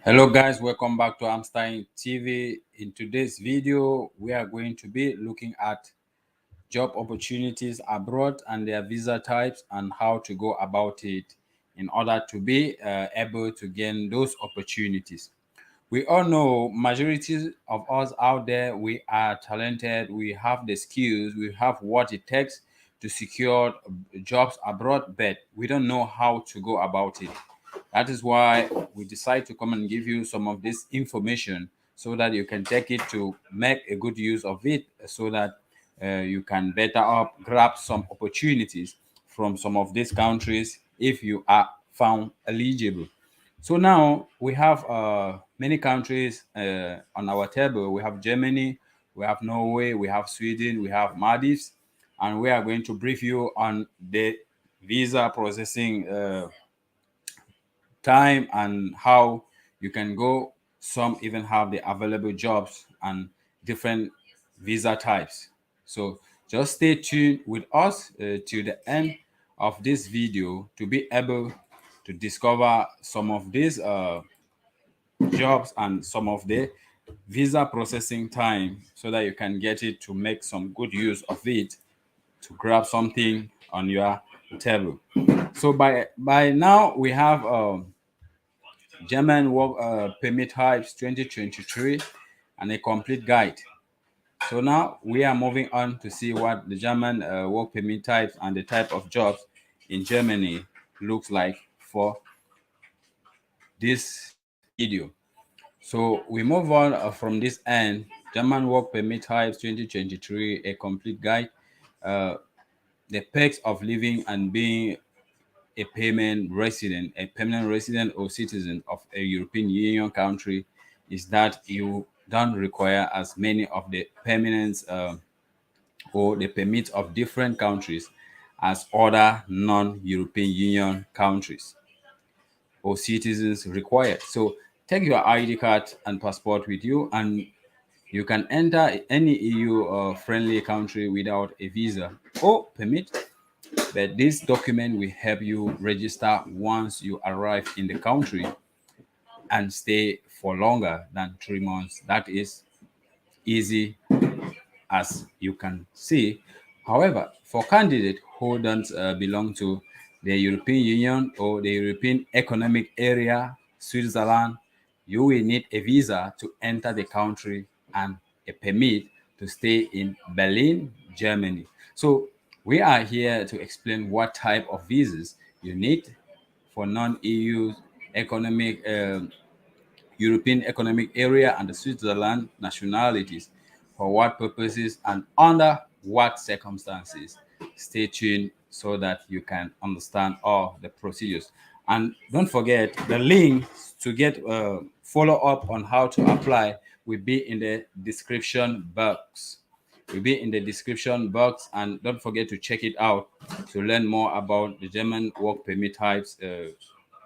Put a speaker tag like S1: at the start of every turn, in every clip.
S1: Hello guys, welcome back to Amstein TV. In today's video, we are going to be looking at job opportunities abroad and their visa types and how to go about it in order to be able to gain those opportunities. We all know majority of us out there, we are talented, we have the skills, we have what it takes to secure jobs abroad, but we don't know how to go about it. That is why we decide to come and give you some of this information so that you can take it to make a good use of it so that you can better up grab some opportunities from some of these countries if you are found eligible. So now we have many countries on our table. We have Germany, we have Norway, we have Sweden, we have Maldives, and we are going to brief you on the visa processing time and how you can go. Some even have the available jobs and different visa types. So just stay tuned with us to the end of this video to be able to discover some of these jobs and some of the visa processing time so that you can get it to make some good use of it to grab something on your table. So by now we have German work permit types 2023 and a complete guide. So now we are moving on to see what the German work permit types and the type of jobs in Germany looks like for this video. So we move on from this end. German work permit types 2023, a complete guide. Uh, the perks of living and being a permanent resident or citizen of a European Union country is that you don't require as many of the permanents or the permits of different countries as other non-European Union countries or citizens required. So take your ID card and passport with you and you can enter any EU friendly country without a visa or permit, but this document will help you register once you arrive in the country and stay for longer than 3 months. That is easy as you can see. However, for candidates who don't belong to the European Union or the European Economic Area, Switzerland, you will need a visa to enter the country and a permit to stay in Berlin, Germany. So we are here to explain what type of visas you need for non-EU economic European Economic Area and the Switzerland nationalities, for what purposes and under what circumstances. Stay tuned so that you can understand all the procedures. And don't forget the link to get follow up on how to apply will be in the description box. Will be in the description box, and don't forget to check it out to learn more about the German work permit types.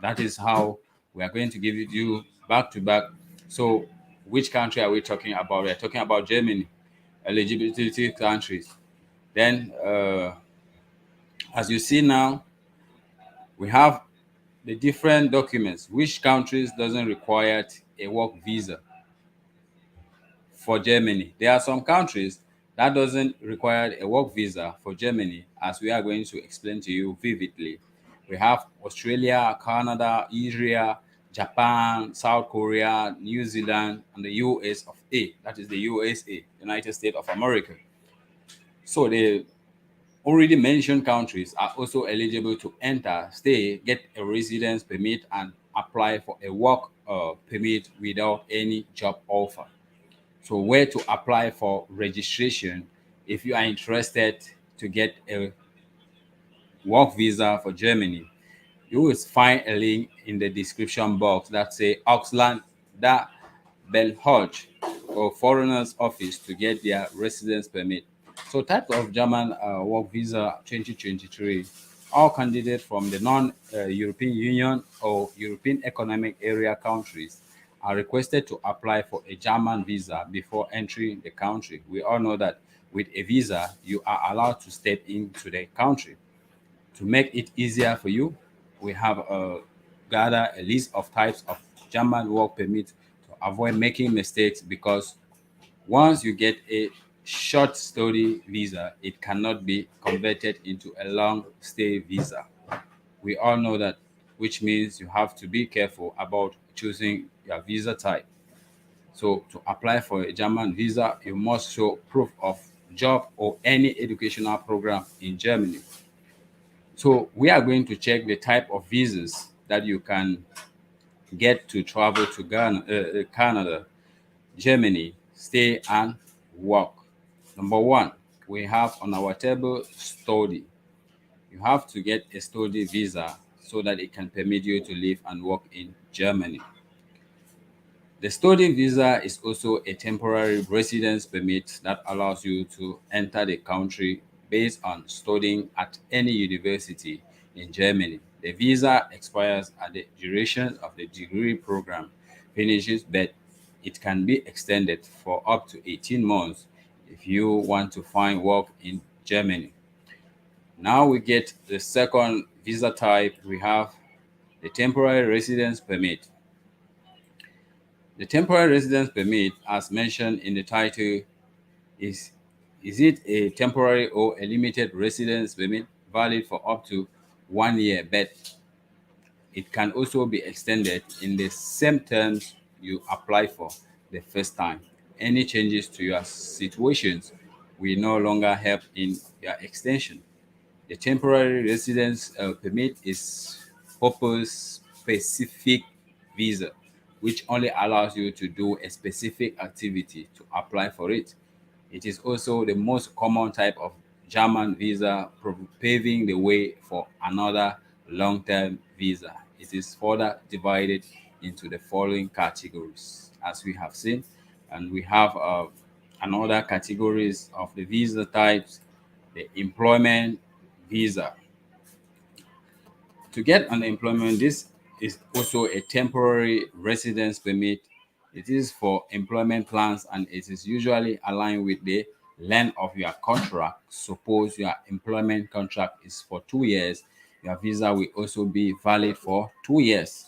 S1: That is how we are going to give it you back to back. So, which country are we talking about? We are talking about Germany, eligibility countries. Then, as you see now, we have the different documents. Which countries doesn't require a work visa? For Germany, there are some countries that doesn't require a work visa for Germany, as we are going to explain to you vividly. We have Australia, Canada, Israel, Japan, South Korea, New Zealand, and the US of A. That is the USA, United States of America. So the already mentioned countries are also eligible to enter, stay, get a residence permit, and apply for a work permit without any job offer. So where to apply for registration if you are interested to get a work visa for Germany. You will find a link in the description box that say Ausländerbehörde or Foreigners Office to get their residence permit. So type of German work visa 2023. All candidates from the non-European Union or European Economic Area countries are requested to apply for a German visa before entering the country. We all know that with a visa, you are allowed to step into the country. To make it easier for you, we have gathered a list of types of German work permit to avoid making mistakes, because once you get a short study visa, it cannot be converted into a long stay visa. We all know that, which means you have to be careful about choosing your visa type. So to apply for a German visa, you must show proof of job or any educational program in Germany. So we are going to check the type of visas that you can get to travel to Canada, Germany, stay and work. Number one, we have on our table study. You have to get a study visa so that it can permit you to live and work in Germany. The study visa is also a temporary residence permit that allows you to enter the country based on studying at any university in Germany. The visa expires at the duration of the degree program finishes, but it can be extended for up to 18 months if you want to find work in Germany. Now we get the second visa type. We have the temporary residence permit. The temporary residence permit, as mentioned in the title, is is it a temporary or a limited residence permit valid for up to 1 year, but it can also be extended in the same terms you apply for the first time. Any changes to your situations will no longer help in your extension. The temporary residence permit is purpose specific visa, which only allows you to do a specific activity to apply for it. It is also the most common type of German visa, paving the way for another long term visa. It is further divided into the following categories, as we have seen, and we have another categories of the visa types: the employment visa. To get unemployment, this is also a temporary residence permit. It is for employment plans and it is usually aligned with the length of your contract. Suppose your employment contract is for 2 years, your visa will also be valid for 2 years.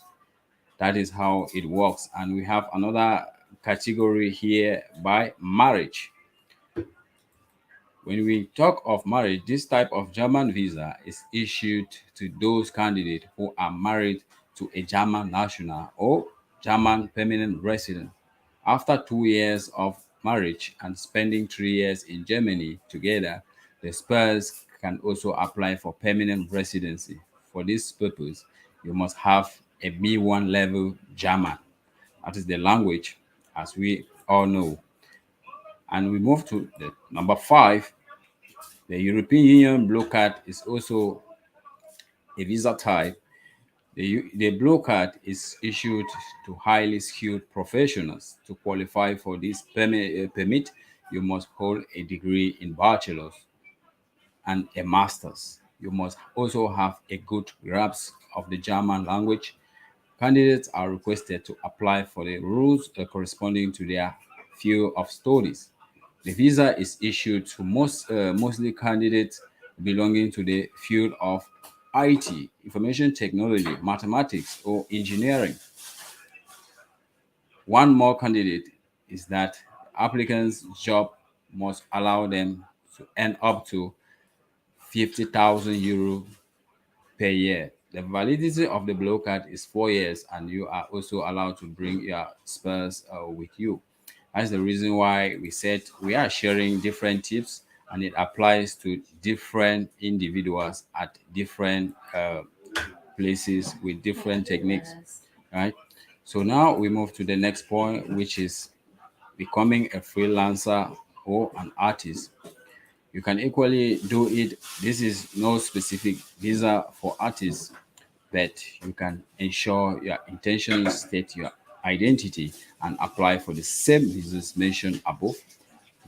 S1: That is how it works. And we have another category here by marriage. When we talk of marriage, this type of German visa is issued to those candidates who are married to a German national or German permanent resident. After 2 years of marriage and spending 3 years in Germany together, the spouse can also apply for permanent residency. For this purpose, you must have a B1 level German. That is the language, as we all know. And we move to the number five. The European Union Blue Card is also a visa type. The Blue Card is issued to highly skilled professionals. To qualify for this permit, you must hold a degree in bachelor's and a master's. You must also have a good grasp of the German language. Candidates are requested to apply for the rules corresponding to their field of studies. The visa is issued to mostly candidates belonging to the field of IT, information technology, mathematics, or engineering. One more candidate is that applicants' job must allow them to earn up to 50,000 euro per year. The validity of the blue card is 4 years, and you are also allowed to bring your spouse with you. That's the reason why we said we are sharing different tips, and it applies to different individuals at different places with different techniques, right? So now we move to the next point, which is becoming a freelancer or an artist. You can equally do it. This is no specific visa for artists, but you can ensure your intentions, state your identity, and apply for the same visas mentioned above.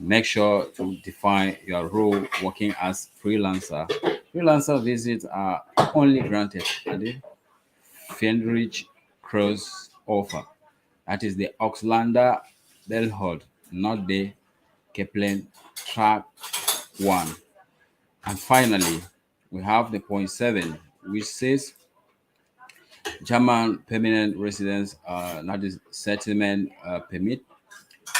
S1: Make sure to define your role working as freelancer. Freelancer visits are only granted at the Fenrich Cross offer. That is the Auslander Behörde, not the Kepler Track 1. And finally, we have the point 7, which says German permanent residence, that is settlement permit.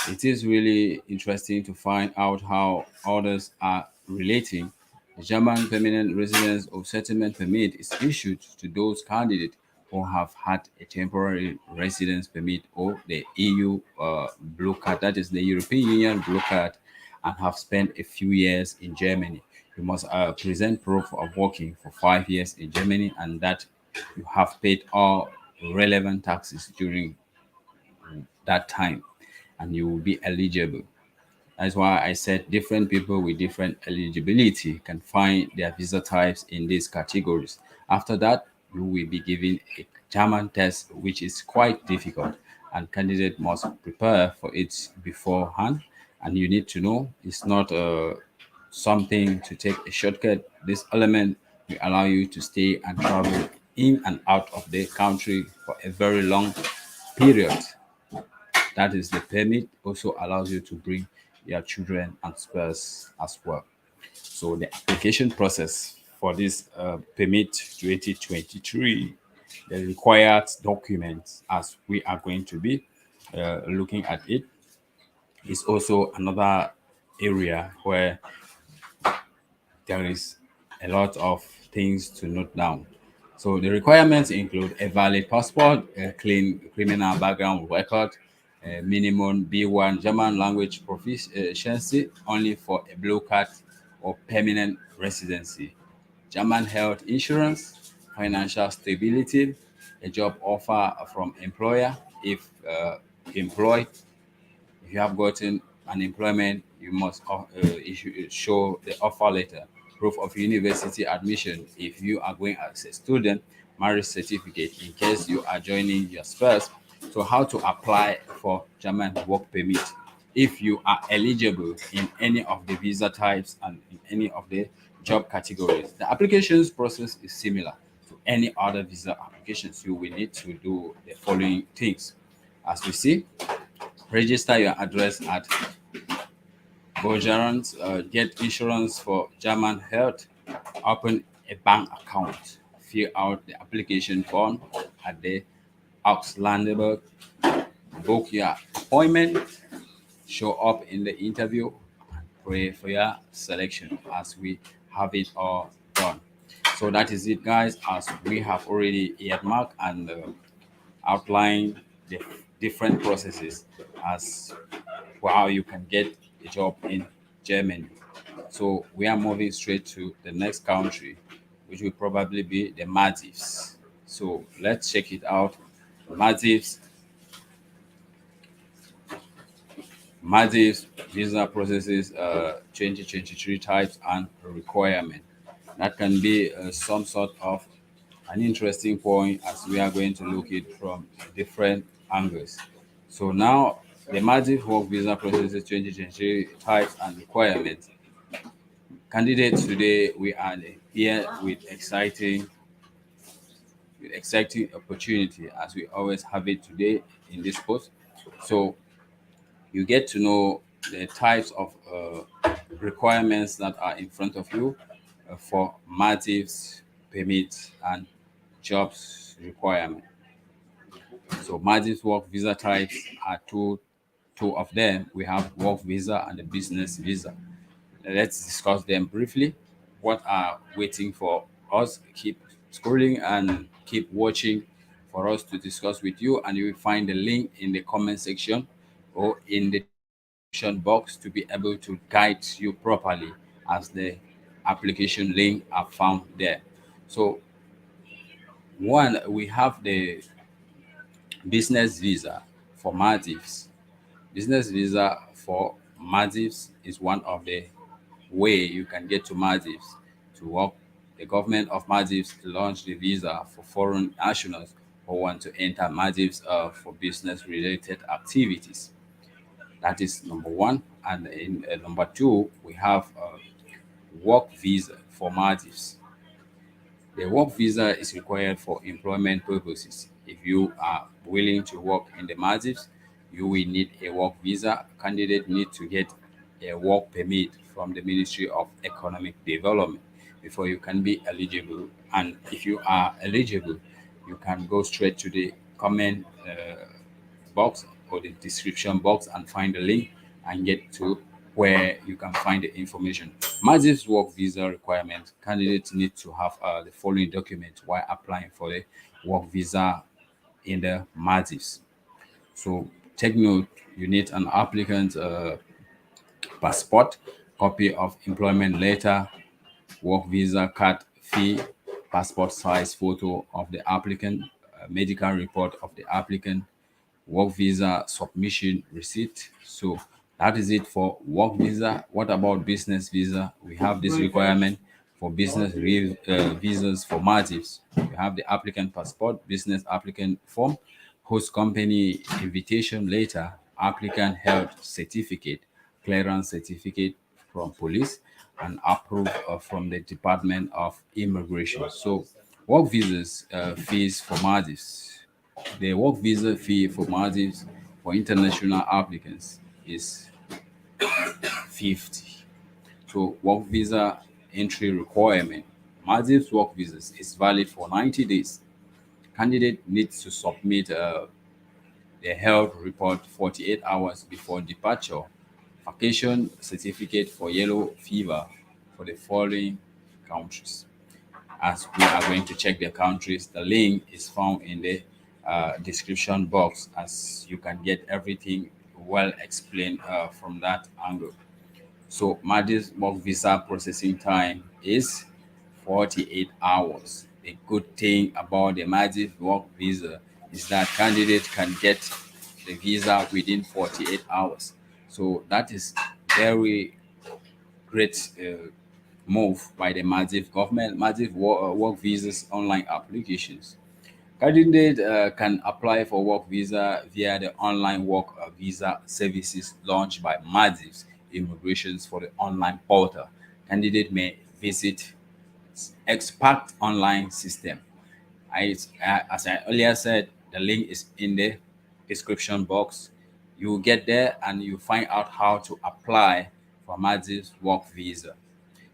S1: It is really interesting to find out how others are relating. The German permanent residence or settlement permit is issued to those candidates who have had a temporary residence permit or the EU blue card, that is the European Union blue card, and have spent a few years in Germany. You must present proof of working for 5 years in Germany and that you have paid all relevant taxes during that time and you will be eligible. That's why I said different people with different eligibility can find their visa types in these categories. After that, you will be given a German test, which is quite difficult, and candidate must prepare for it beforehand. And you need to know it's not something to take a shortcut. This element will allow you to stay and travel in and out of the country for a very long period. That is the permit also allows you to bring your children and spouse as well. So the application process for this permit 2023, the required documents as we are going to be looking at it is also another area where there is a lot of things to note down. So the requirements include a valid passport, a clean criminal background record, a minimum B1 German language proficiency only for a blue card or permanent residency, German health insurance, financial stability, a job offer from employer if employed, if you have gotten an employment, you must show the offer letter, proof of university admission if you are going as a student, marriage certificate in case you are joining your spouse. So, how to apply for German work permit? If you are eligible in any of the visa types and in any of the job categories, the applications process is similar to any other visa applications. You will need to do the following things. As we see, register your address at Bürgeramt, get insurance for German health, open a bank account, fill out the application form at the Ausländerbehörde, book your appointment, show up in the interview, and pray for your selection as we have it all done. So that is it, guys, as we have already earmarked and outlined the different processes as for how you can get a job in Germany. So we are moving straight to the next country, which will probably be the Maldives. So let's check it out. Maldives, Maldives visa processes 2023 types and requirement. That can be some sort of an interesting point as we are going to look it from different angles. So now the Maldives work visa processes 2023 types and requirements. Candidates today, we are here with exciting opportunity as we always have it today in this post. So you get to know the types of requirements that are in front of you for Maldives permits and jobs requirement. So Maldives work visa types are two of them. We have work visa and the business visa. Let's discuss them briefly. What are waiting for us? Keep scrolling and keep watching for us to discuss with you. And you will find the link in the comment section or in the description box to be able to guide you properly as the application link are found there. So one, we have the business visa for Maldives. Business visa for Maldives is one of the way you can get to Maldives to work. The government of Maldives launched the visa for foreign nationals who want to enter Maldives for business related activities. That is number one. And in number two, we have work visa for Maldives. The work visa is required for employment purposes. If you are willing to work in the Maldives, you will need a work visa. Candidate need to get a work permit from the Ministry of Economic Development before you can be eligible. And if you are eligible, you can go straight to the comment box or the description box and find the link and get to where you can find the information. Maldives work visa requirements. Candidates need to have the following documents while applying for the work visa in the Maldives. So take note, you need an applicant passport, copy of employment letter, work visa card fee, passport size photo of the applicant, medical report of the applicant, work visa submission receipt. So that is it for work visa. What about business visa? We have this requirement for business visas for Maldives. We have the applicant passport, business applicant form, host company invitation letter, applicant health certificate, clearance certificate from police, and approved from the Department of Immigration. So work visas fees for Maldives. The work visa fee for Maldives for international applicants is 50. So work visa entry requirement. Maldives work visas is valid for 90 days. Candidate needs to submit their health report 48 hours before departure. Vacation certificate for yellow fever for the following countries. As we are going to check the countries, the link is found in the description box, as you can get everything well explained from that angle. So Maldives work visa processing time is 48 hours. A good thing about the Maldives work visa is that candidates can get the visa within 48 hours. So that is very great move by the Maldives government. Maldives work visas online applications. Candidate can apply for work visa via the online work visa services launched by Maldives Immigrations for the online portal. Candidate may visit Expact online system. As I earlier said, the link is in the description box. You get there and you find out how to apply for Maldives work visa.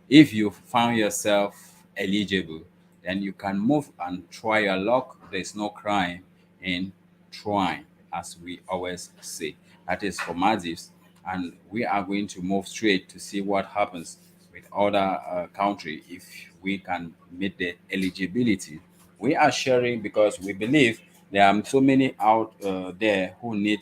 S1: If you found yourself eligible, then you can move and try your luck. There's no crime in trying, as we always say. That is for Maldives. And we are going to move straight to see what happens with other country if we can meet the eligibility. We are sharing because we believe there are so many out there who need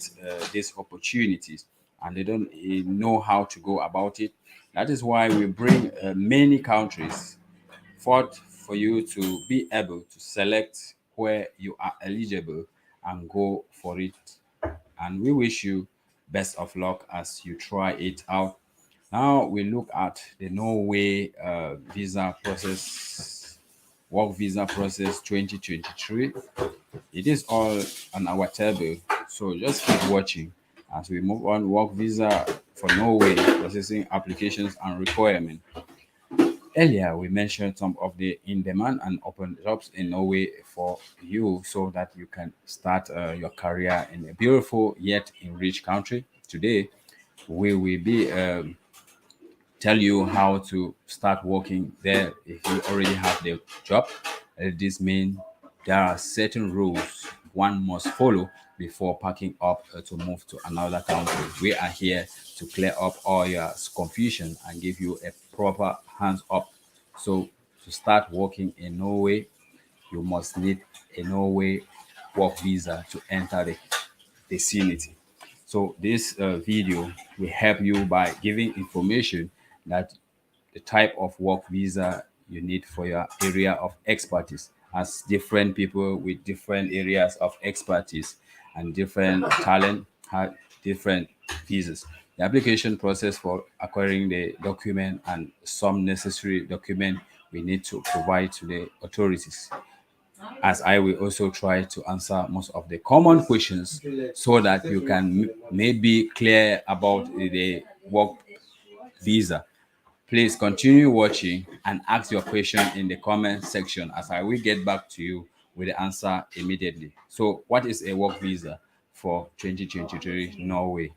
S1: these opportunities and they don't know how to go about it. That is why we bring many countries forth for you to be able to select where you are eligible and go for it. And we wish you best of luck as you try it out. Now we look at the Norway visa process, work visa process 2023. It is all on our table, so just keep watching as we move on. Work visa for Norway processing applications and requirement. Earlier, we mentioned some of the in-demand and open jobs in Norway for you so that you can start your career in a beautiful yet enriched country. Today, we will be tell you how to start working there if you already have the job. This means there are certain rules one must follow before packing up to move to another country. We are here to clear up all your confusion and give you a proper hands up. So to start working in Norway, you must need a Norway work visa to enter the vicinity. So this video will help you by giving information that the type of work visa you need for your area of expertise, as different people with different areas of expertise and different talent have different visas. The application process for acquiring the document and some necessary document we need to provide to the authorities, as I will also try to answer most of the common questions so that you can maybe clear about the work visa. Please continue watching and ask your question in the comment section as I will get back to you with the answer immediately. So, what is a work visa for 2023 Norway?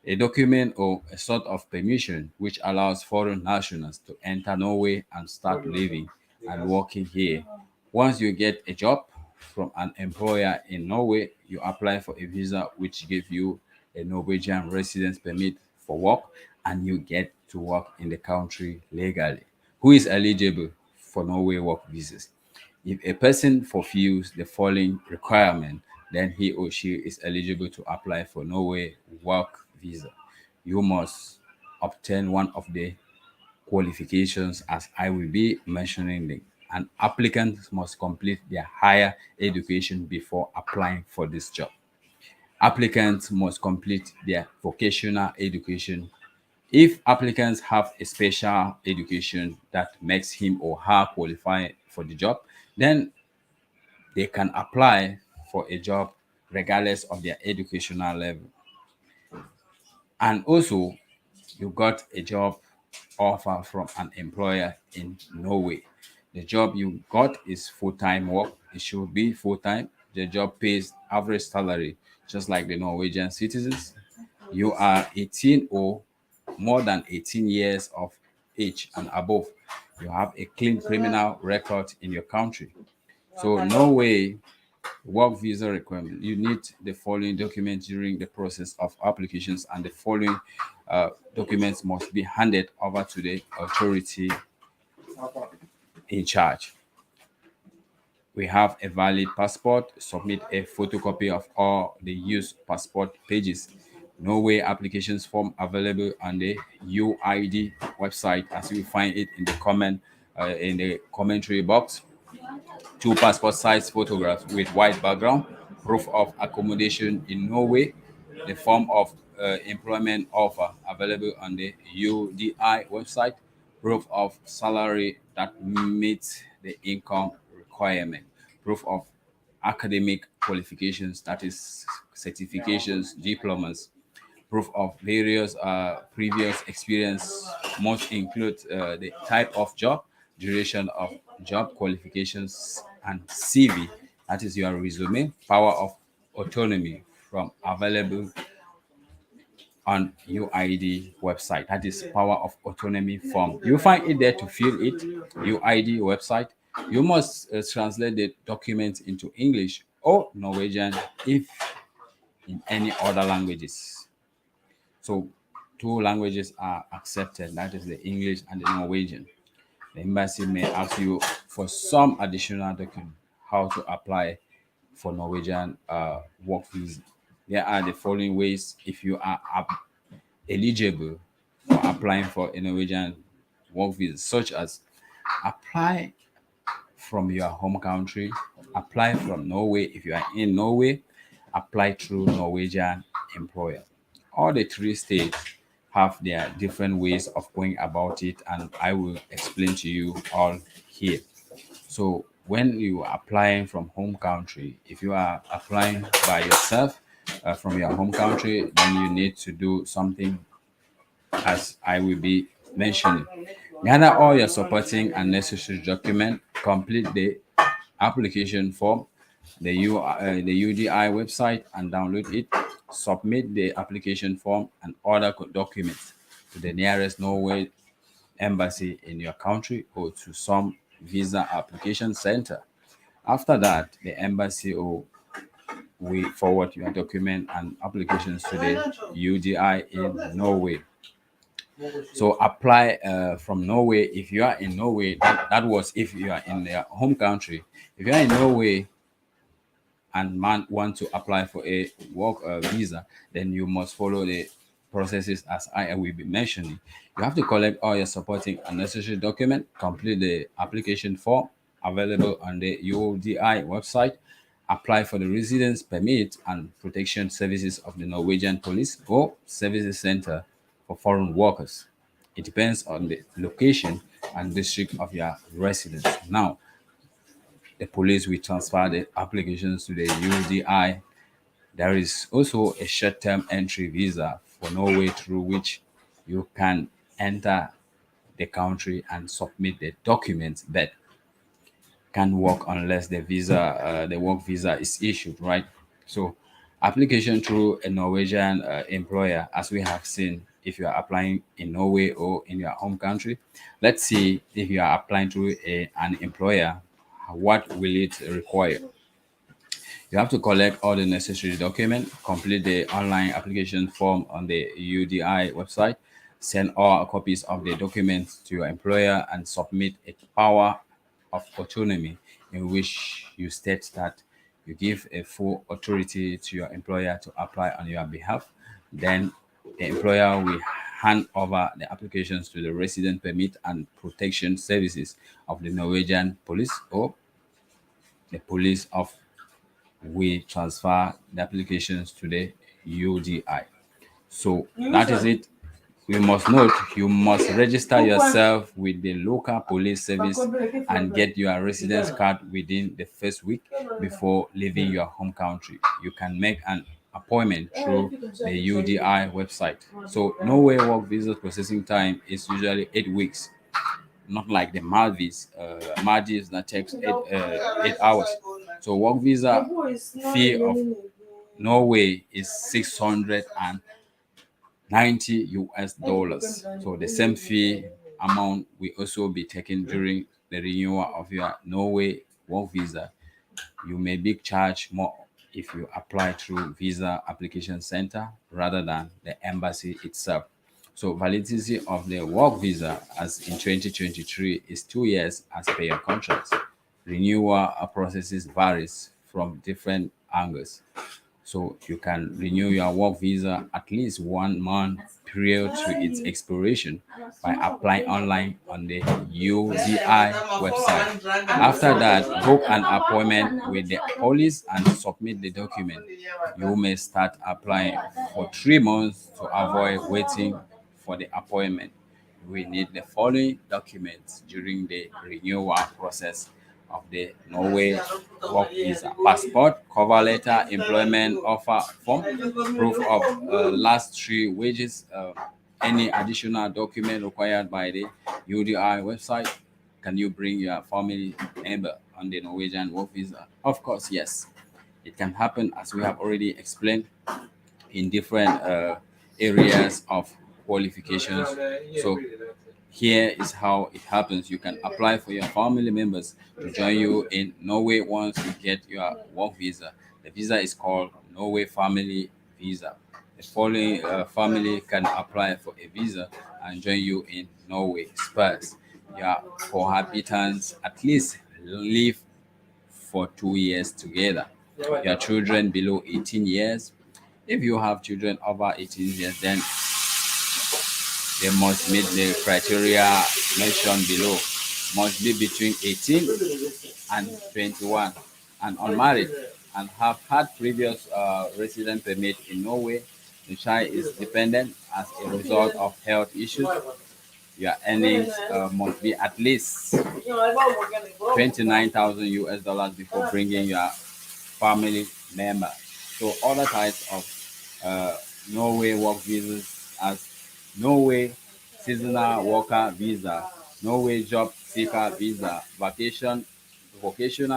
S1: A document or a sort of permission which allows foreign nationals to enter Norway and start living and working here. Once you get a job, from an employer in Norway, you apply for a visa which gives you a Norwegian residence permit for work, and you get to work in the country legally. Who is eligible for Norway work visas? If a person fulfills the following requirement, then he or she is eligible to apply for Norway work visa. You must obtain one of the qualifications as I will be mentioning them. An applicant must complete their higher education before applying for this job. Applicants must complete their vocational education. If applicants have a special education that makes him or her qualify for the job, then they can apply for a job regardless of their educational level. And also, you got a job offer from an employer in Norway. The job you got is full-time work. It should be full-time. The job pays average salary, just like the Norwegian citizens. You are 18 or more than 18 years of age and above. You have a clean criminal record in your country. So Norway work visa requirement. You need the following documents during the process of applications, and the following documents must be handed over to the authority in charge. We have a valid passport. Submit a photocopy of all the used passport pages. Norway applications form available on the UID website, as you find it in the commentary box. Two passport size photographs with white background, proof of accommodation in Norway, the form of employment offer available on the UDI website, proof of salary that meets the income requirement, proof of academic qualifications, that is certifications, diplomas, proof of various previous experience must include the type of job, duration of job, qualifications, and CV. That is your resume. Power of autonomy from available on UID website. That is power of autonomy form. You find it there to fill it. UID website. You must translate the document into English or Norwegian if in any other languages. So two languages are accepted, that is the English and the Norwegian. The embassy may ask you for some additional document how to apply for Norwegian work visa. There are the following ways if you are eligible for applying for a Norwegian work visa, such as apply from your home country, apply from Norway if you are in Norway, apply through Norwegian employer. All the three states have their different ways of going about it, and I will explain to you all here. So when you are applying from home country, if you are applying by yourself from your home country, then you need to do something as I will be mentioning. Gather all your supporting and necessary document, complete the application form, the UDI website, and download it. Submit the application form and other documents to the nearest Norway embassy in your country or to some visa application center. After that, the embassy will forward your document and applications to the UDI in Norway. So apply from Norway if you are in Norway. That was if you are in their home country. If you are in Norway and want to apply for a work visa, then you must follow the processes as I will be mentioning. You have to collect all your supporting and necessary document, complete the application form available on the UDI website, apply for the residence permit and protection services of the Norwegian Police or Services Center for foreign workers. It depends on the location and district of your residence. Now, the police will transfer the applications to the UDI. There is also a short-term entry visa for Norway through which you can enter the country and submit the documents, but can work unless the work visa is issued, right? So application through a Norwegian employer, as we have seen, if you are applying in Norway or in your home country. Let's see if you are applying through an employer, what will it require? You have to collect all the necessary documents, complete the online application form on the UDI website, send all copies of the documents to your employer, and submit a power of autonomy in which you state that you give a full authority to your employer to apply on your behalf. Then the employer will hand over the applications to the resident permit and protection services of the Norwegian police, or the police of we transfer the applications to the UDI. So that is it. You must note you must register yourself with the local police service and get your residence card within the first week before leaving your home country. You can make an appointment through the UDI website. So Norway work visa processing time is usually 8 weeks, not like the Maldives. Maldives that takes 8 hours. So work visa fee of Norway is 690 US dollars. So the same fee amount will also be taken during the renewal of your Norway work visa. You may be charged more if you apply through visa application center rather than the embassy itself. So validity of the work visa as in 2023 is 2 years as per your contract. Renewal processes varies from different angles. So you can renew your work visa at least 1 month prior to its expiration by applying online on the UDI website. After that, book an appointment with the police and submit the document. You may start applying for 3 months to avoid waiting for the appointment. We need the following documents during the renewal process of the Norway work visa: passport, cover letter, employment offer form, proof of last 3 wages, any additional document required by the UDI website. Can you bring your family member on the Norwegian work visa? Of course, yes. It can happen, as we have already explained, in different areas of qualifications. So here is how it happens. You can apply for your family members to join you in Norway once you get your work visa. The visa is called Norway Family Visa. The following family can apply for a visa and join you in Norway. First, your cohabitants at least live for 2 years together. Your children below 18 years. If you have children over 18 years, then they must meet the criteria mentioned below. Must be between 18 and 21 and unmarried and have had previous resident permit in Norway. The child is dependent as a result of health issues. Your earnings must be at least 29,000 US dollars before bringing your family member. So other types of Norway work visas as Norway seasonal worker visa, Norway job seeker visa, vocational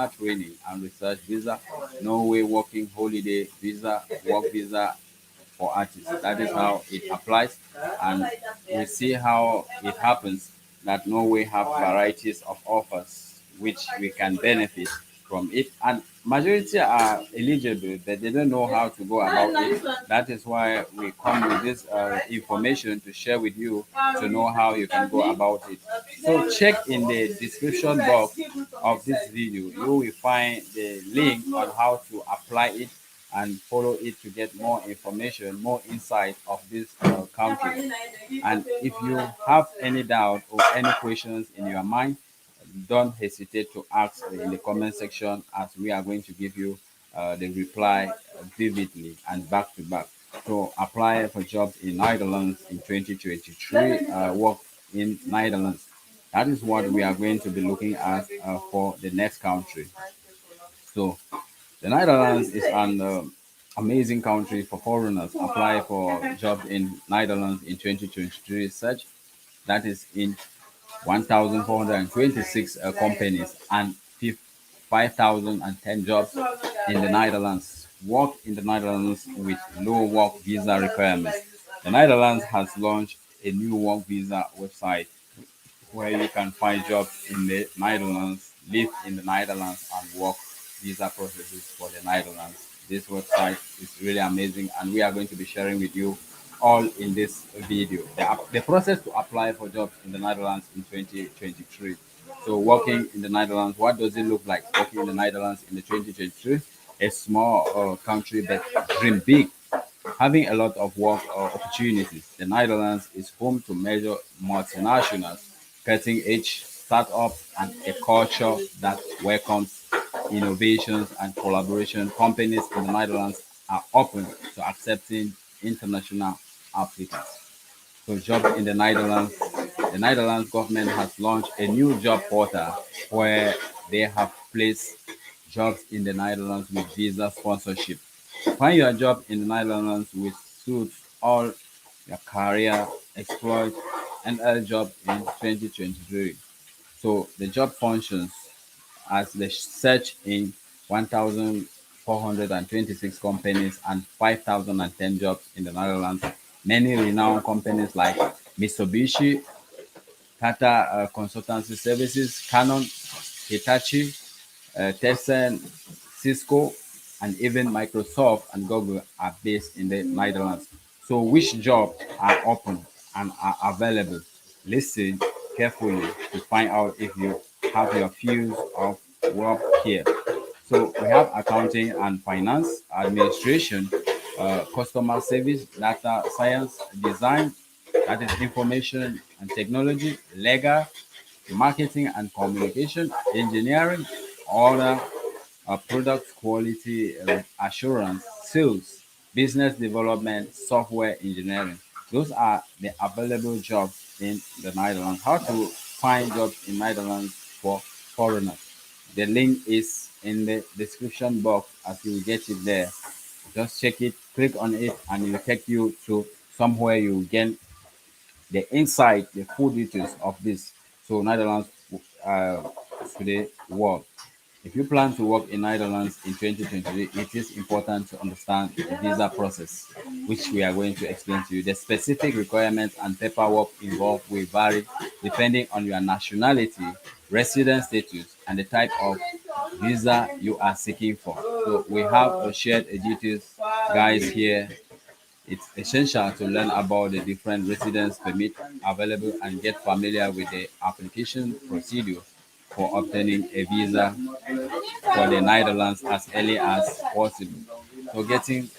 S1: training and research visa, Norway working holiday visa, work visa for artists. That is how it applies, and we see how it happens that Norway have varieties of offers which we can benefit from it, and majority are eligible, but they don't know how to go about it. That is why we come with this information to share with you to know how you can go about it. So check in the description box of this video. You will find the link on how to apply it and follow it to get more information, more insight of this country. And if you have any doubt or any questions in your mind, don't hesitate to ask in the comment section, as we are going to give you the reply vividly and back to back. So apply for jobs in Netherlands in 2023, work in Netherlands. That is what we are going to be looking at for the next country. So the Netherlands is an amazing country for foreigners. Apply for jobs in Netherlands in 2023 research. That is in 1,426 companies and 5,010 jobs in the Netherlands. Work in the Netherlands with low work visa requirements. The Netherlands has launched a new work visa website where you can find jobs in the Netherlands, live in the Netherlands, and work visa processes for the Netherlands. This website is really amazing, and we are going to be sharing with you all in this video. The process to apply for jobs in the Netherlands in 2023. So working in the Netherlands, what does it look like working in the Netherlands in the 2023? A small country but dream big, having a lot of work opportunities. The Netherlands is home to major multinationals, cutting edge startups, and a culture that welcomes innovations and collaboration. Companies in the Netherlands are open to accepting international applicants. So job in the Netherlands government has launched a new job portal where they have placed jobs in the Netherlands with visa sponsorship. Find your job in the Netherlands with suits all your career exploit and a job in 2023. So the job functions as the search in 1,426 companies and 5,010 jobs in the Netherlands. Many renowned companies like Mitsubishi, Tata Consultancy Services, Canon, Hitachi, Tencent, Cisco, and even Microsoft and Google are based in the Netherlands. So, which jobs are open and are available? Listen carefully to find out if you have your fields of work here. So, we have accounting and finance, administration, customer service, data science, design, that is information and technology, legal, marketing and communication, engineering, order, product quality assurance, sales, business development, software engineering. Those are the available jobs in the Netherlands. How to find jobs in Netherlands for foreigners? The link is in the description box as you will get it there. Just check it, click on it, and it will take you to somewhere you get the insight, the full details of this. So Netherlands uh, today work. If you plan to work in Netherlands in 2023, it is important to understand the visa process, which we are going to explain to you. The specific requirements and paperwork involved will vary depending on your nationality, residence status, and the type of visa you are seeking for. So we have shared details, guys, here. It's essential to learn about the different residence permit available and get familiar with the application procedure for obtaining a visa for the Netherlands as early as possible. So getting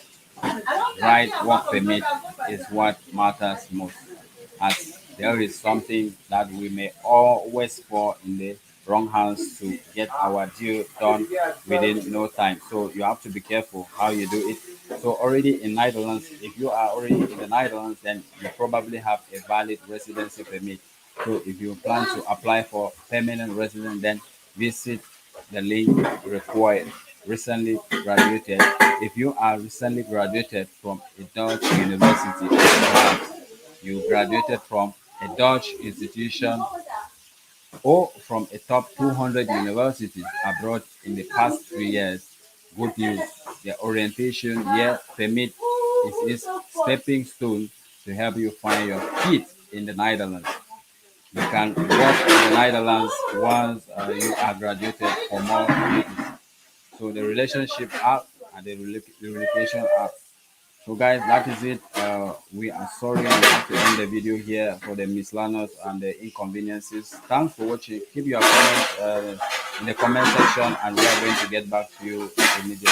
S1: right work permit is what matters most, as there is something that we may always fall in the wrong hands to get our deal done within no time. So you have to be careful how you do it. So already in Netherlands, if you are already in the Netherlands, then you probably have a valid residency permit. So if you plan to apply for permanent residence, then visit the link required. Recently graduated. If you are recently graduated from a Dutch university, perhaps you graduated from a Dutch institution or from a top 200 universities abroad in the past 3 years, good news. The orientation year permit is a stepping stone to help you find your feet in the Netherlands. You can work in the Netherlands once you are graduated for more duties. So the relationship app and the relocation app. So guys, that is it. We are sorry we have to end the video here for the miscellaneous and the inconveniences. Thanks for watching. Keep your comments in the comment section, and we are going to get back to you immediately.